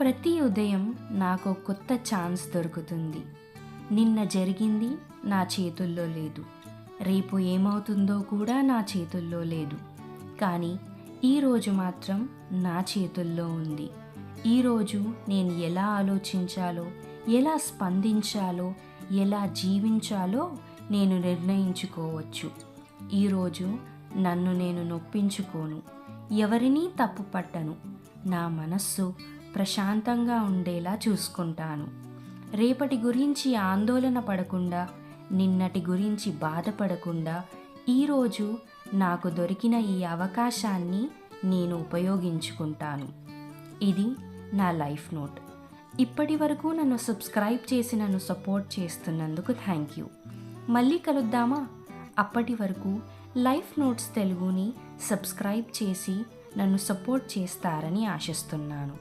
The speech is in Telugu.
ప్రతి ఉదయం నాకు కొత్త ఛాన్స్ దొరుకుతుంది. నిన్న జరిగింది నా చేతుల్లో లేదు, రేపు ఏమవుతుందో కూడా నా చేతుల్లో లేదు. కానీ ఈరోజు మాత్రం నా చేతుల్లో ఉంది. ఈరోజు నేను ఎలా ఆలోచించాలో, ఎలా స్పందించాలో, ఎలా జీవించాలో నేను నిర్ణయించుకోవచ్చు. ఈరోజు నన్ను నేను నొప్పించుకోను, ఎవరినీ తప్పు పట్టను. నా మనస్సు ప్రశాంతంగా ఉండేలా చూసుకుంటాను. రేపటి గురించి ఆందోళన పడకుండా, నిన్నటి గురించి బాధపడకుండా ఈరోజు నాకు దొరికిన ఈ అవకాశాన్ని నేను ఉపయోగించుకుంటాను. ఇది నా లైఫ్ నోట్. ఇప్పటి వరకు నన్ను సబ్స్క్రైబ్ చేసి నన్ను సపోర్ట్ చేస్తున్నందుకు థ్యాంక్ యూ. మళ్ళీ కలుద్దామా? అప్పటి వరకు లైఫ్ నోట్స్ తెలుగుని సబ్స్క్రైబ్ చేసి నన్ను సపోర్ట్ చేస్తారని ఆశిస్తున్నాను.